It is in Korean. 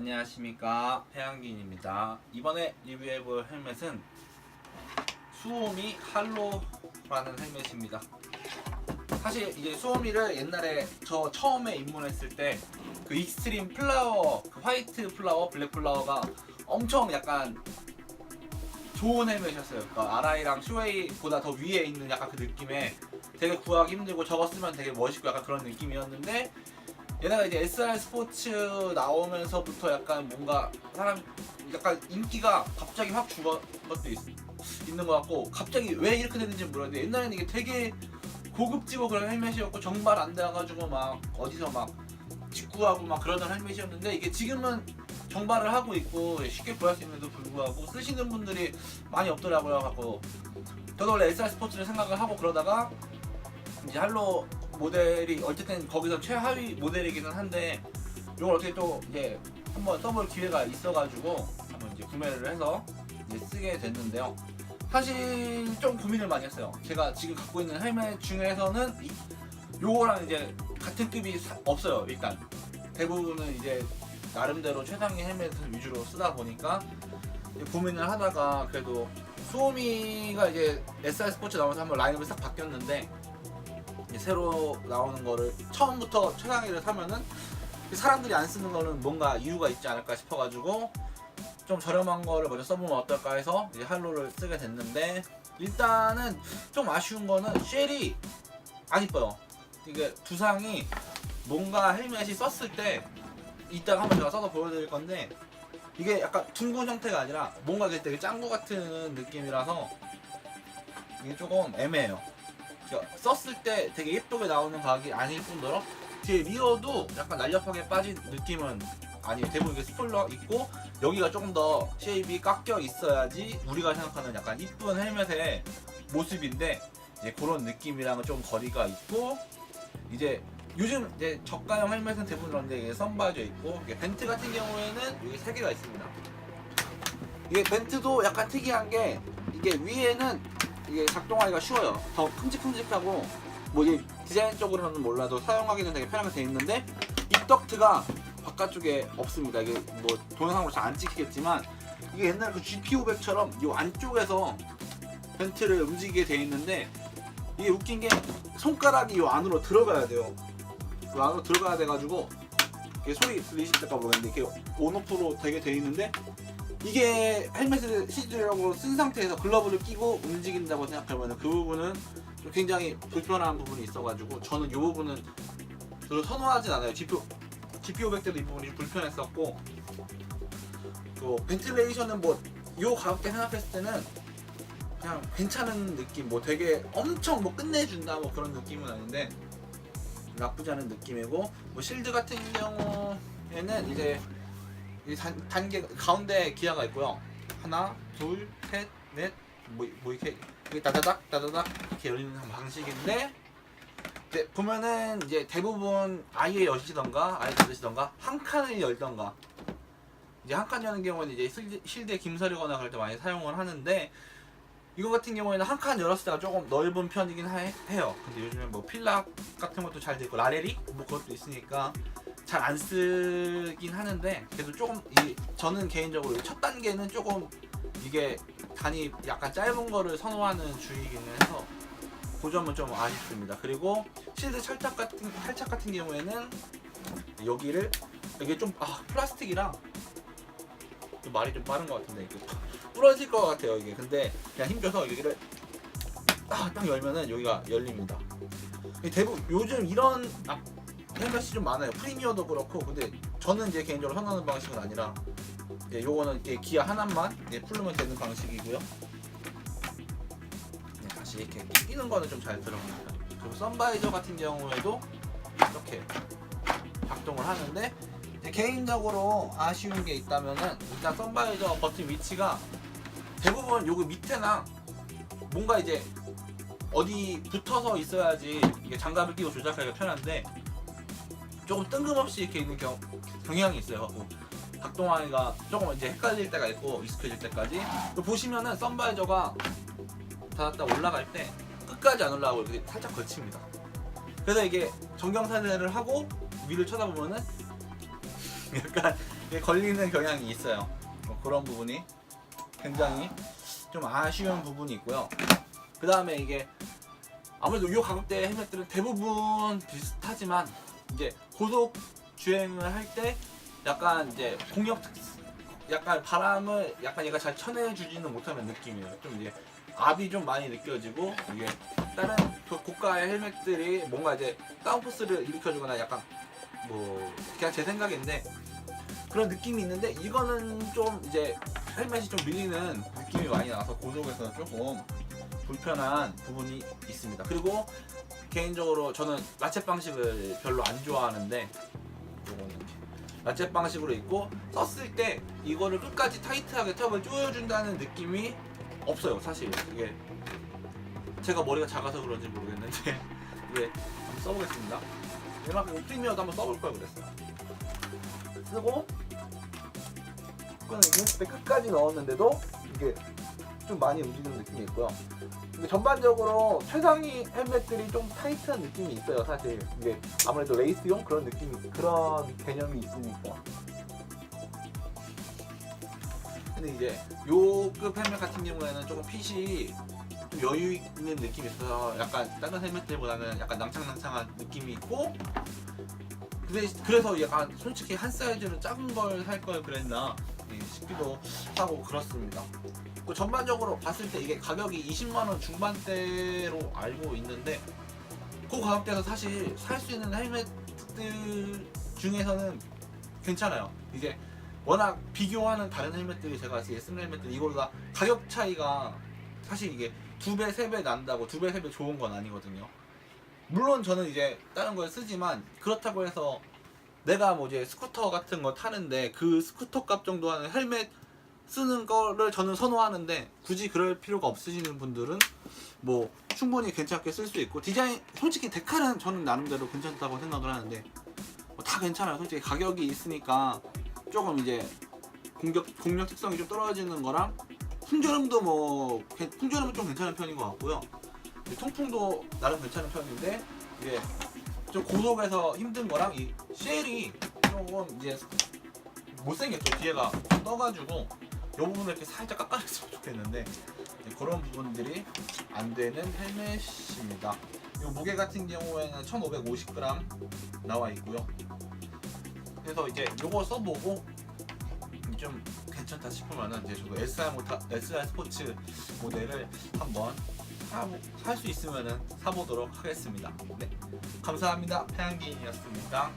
안녕하십니까, 태양기인입니다. 이번에 리뷰해볼 헬멧은 수오미 할로라는 헬멧입니다. 사실 이제 수오미를 옛날에 저 처음에 입문했을 때 그 익스트림 플라워, 그 화이트 플라워, 블랙 플라워가 엄청 약간 좋은 헬멧이었어요. 그러니까 아라이랑 슈웨이보다 더 위에 있는 약간 그 느낌에 되게 구하기 힘들고 저거 쓰면 되게 멋있고 약간 그런 느낌이었는데, 얘네가 이제 SR 스포츠 나오면서부터 약간 뭔가 사람 약간 인기가 갑자기 확 죽은 것도 있는 것 같고, 갑자기 왜 이렇게 됐는지 모르겠는데 옛날에는 이게 되게 고급지고 그런 헬멧이었고 정발 안 돼가지고 막 어디서 막 직구하고 막 그러던 헬멧이었는데, 이게 지금은 정발을 하고 있고 쉽게 구할 수 있는데도 불구하고 쓰시는 분들이 많이 없더라고요. 갖고 저도 원래 SR 스포츠를 생각을 하고 그러다가 이제 할로 모델이 어쨌든 거기서 최하위 모델이기는 한데, 이걸 어떻게 또 이제 한번 써볼 기회가 있어가지고 한번 이제 구매를 해서 이제 쓰게 됐는데요. 사실 좀 고민을 많이 했어요. 제가 지금 갖고 있는 헬멧 중에서는 요거랑 이제 같은 급이 없어요. 일단 대부분은 이제 나름대로 최상의 헬멧을 위주로 쓰다 보니까 고민을 하다가 그래도 수오미가 이제 SR 스포츠 나오면서 한번 라인업이 싹 바뀌었는데, 이제 새로 나오는 거를 처음부터 최상위를 사면은 사람들이 안 쓰는 거는 뭔가 이유가 있지 않을까 싶어가지고 좀 저렴한 거를 먼저 써보면 어떨까 해서 이제 할로를 쓰게 됐는데, 일단은 좀 아쉬운 거는 쉘이 안 이뻐요. 이게 두상이 뭔가 헬멧이 썼을 때, 이따가 한번 제가 써서 보여드릴 건데, 이게 약간 둥근 형태가 아니라 뭔가 되게 짱구 같은 느낌이라서 이게 조금 애매해요. 그러니까 썼을 때 되게 예쁘게 나오는 각이 아닐 뿐더러 뒤에 리어도 약간 날렵하게 빠진 느낌은 아니에요. 대부분 이게 스포일러 있고 여기가 조금 더 쉐입이 깎여 있어야지 우리가 생각하는 약간 이쁜 헬멧의 모습인데, 이제 그런 느낌이랑은 좀 거리가 있고, 이제 요즘 이제 저가형 헬멧은 대부분 그런데 이게 선바이저 있고, 이게 벤트 같은 경우에는 여기 3개가 있습니다. 이게 벤트도 약간 특이한 게, 이게 위에는 이게 작동하기가 쉬워요. 더 큼직큼직하고, 뭐 이게 디자인적으로는 몰라도 사용하기는 되게 편하게 돼 있는데, 입덕트가 바깥쪽에 없습니다. 이게 뭐 동영상으로 잘 안 찍히겠지만, 이게 옛날 그 GP500처럼 이 안쪽에서 벤트를 움직이게 돼 있는데, 이게 웃긴 게 손가락이 이 안으로 들어가야 돼요. 이 안으로 들어가야 돼가지고 이게 소리 들리실까 모르겠는데 이렇게 온오프로 되게 돼 있는데, 이게 헬멧을 시즈라고 쓴 상태에서 글러브를 끼고 움직인다고 생각하면 그 부분은 좀 굉장히 불편한 부분이 있어가지고 저는 이 부분은 별로 선호하진 않아요. GP500 때도 이 부분이 좀 불편했었고, 또 벤틸레이션은 뭐 이 가격대 생각했을 때는 그냥 괜찮은 느낌, 뭐 되게 엄청 뭐 끝내준다 뭐 그런 느낌은 아닌데 나쁘지 않은 느낌이고, 뭐 실드 같은 경우에는 이제 단계 가운데 기아가 있고요. 하나, 둘, 셋, 넷, 뭐 이렇게 다다닥 이렇게 열리는 방식인데, 이제 보면은 이제 대부분 아예 여시던가 아예 닫으시던가 한 칸을 열던가, 이제 한 칸 여는 경우는 이제 실드에 김서리거나 그럴 때 많이 사용을 하는데, 이거 같은 경우에는 한 칸 열었을 때가 조금 넓은 편이긴 해요. 근데 요즘에 뭐 필락 같은 것도 잘 돼 있고 라레리 뭐 그것도 있으니까 잘 안 쓰긴 하는데, 그래도 조금 저는 개인적으로 첫 단계는 조금 이게 단이 약간 짧은 거를 선호하는 주의이기는 해서 그 점은 좀 아쉽습니다. 그리고 실드 탈착 같은 경우에는 여기를 이게 좀 플라스틱이랑 말이 좀 빠른 것 같은데 이게 부러질 것 같아요 이게. 근데 그냥 힘줘서 여기를 딱 열면은 여기가 열립니다. 대부분 요즘 이런 헬멧이 좀 많아요. 프리미어도 그렇고. 근데 저는 이제 개인적으로 선호하는 방식은 아니라, 요거는 이렇게 기아 하나만 풀르면 되는 방식이고요. 다시 이렇게 끼는 거는 좀 잘 들어갑니다. 그리고 선바이저 같은 경우에도 이렇게 작동을 하는데, 개인적으로 아쉬운 게 있다면은 일단 선바이저 버튼 위치가 대부분 요거 밑에나 뭔가 이제 어디 붙어서 있어야지 이게 장갑을 끼고 조작하기가 편한데, 조금 뜬금없이 이렇게 있는 경향이 있어요. 작동하기가 조금 이제 헷갈릴 때가 있고 익숙해질 때까지. 보시면은 선바이저가 닫았다 올라갈 때 끝까지 안 올라가고 이렇게 살짝 걸칩니다. 그래서 이게 정경사진을 하고 위를 쳐다보면은 약간 이게 걸리는 경향이 있어요. 뭐 그런 부분이 굉장히 좀 아쉬운 부분이 있고요. 그 다음에 이게 아무래도 이 가격대 헬멧들은 대부분 비슷하지만 이제 고속 주행을 할 때 약간 이제 약간 바람을 약간 얘가 잘 쳐내주지는 못하는 느낌이에요. 좀 이제 압이 좀 많이 느껴지고 이게 다른 고가의 헬멧들이 뭔가 이제 다운포스를 일으켜주거나 약간 뭐 그냥 제 생각인데 그런 느낌이 있는데 이거는 좀 이제 헬멧이 좀 밀리는 느낌이 많이 나서 고속에서 조금 불편한 부분이 있습니다. 그리고 개인적으로 저는 라쳇 방식을 별로 안 좋아하는데 요거는 이렇게 라쳇 방식으로 있고 썼을 때 이거를 끝까지 타이트하게 턱을 조여준다는 느낌이 없어요. 사실 이게 제가 머리가 작아서 그런지 모르겠는데 이게 한번 써보겠습니다. 이만큼 프리미어도 한번 써볼 걸 그랬어요. 쓰고 끊고 끝까지 넣었는데도 이게 좀 많이 움직이는 느낌이 있고요. 근데 전반적으로 최상위 헬멧들이 좀 타이트한 느낌이 있어요. 사실 이게 아무래도 레이스용 그런 그런 개념이 있으니까. 근데 이제 요급 헬멧 같은 경우에는 조금 핏이 좀 여유 있는 느낌이 있어서 약간 다른 헬멧들보다는 약간 낭창낭창한 느낌이 있고. 그래서 약간 솔직히 한 사이즈는 작은 걸 살 걸 그랬나 싶기도 하고 그렇습니다. 또 전반적으로 봤을 때 이게 가격이 20만원 중반대로 알고 있는데 그 가격대에서 사실 살 수 있는 헬멧들 중에서는 괜찮아요. 이게 워낙 비교하는 다른 헬멧들이 제가 쓰는 헬멧들 이거보다 가격 차이가 사실 이게 2배, 3배 난다고 2배, 3배 좋은 건 아니거든요. 물론 저는 이제 다른 걸 쓰지만 그렇다고 해서 내가 뭐 이제 스쿠터 같은 거 타는데 그 스쿠터 값 정도 하는 헬멧 쓰는 거를 저는 선호하는데 굳이 그럴 필요가 없으시는 분들은 뭐 충분히 괜찮게 쓸 수 있고 디자인 솔직히 데칼은 저는 나름대로 괜찮다고 생각을 하는데 뭐 다 괜찮아요. 솔직히 가격이 있으니까 조금 이제 공력 특성이 좀 떨어지는 거랑 풍절음도 뭐 풍절음은 좀 괜찮은 편인 것 같고요. 통풍도 나름 괜찮은 편인데 이게 좀 고속에서 힘든 거랑 이 쉘이 조금 이제 못생겼죠. 뒤에가 떠가지고 이 부분을 이렇게 살짝 깎아줬으면 좋겠는데 그런 부분들이 안 되는 헬멧입니다. 이 무게 같은 경우에는 1550g 나와 있고요. 그래서 이제 요거 써보고 좀 괜찮다 싶으면은 이제 저도 SR 스포츠 모델을 한번 살 수 있으면은 사보도록 하겠습니다. 네, 감사합니다. 태양기인이었습니다.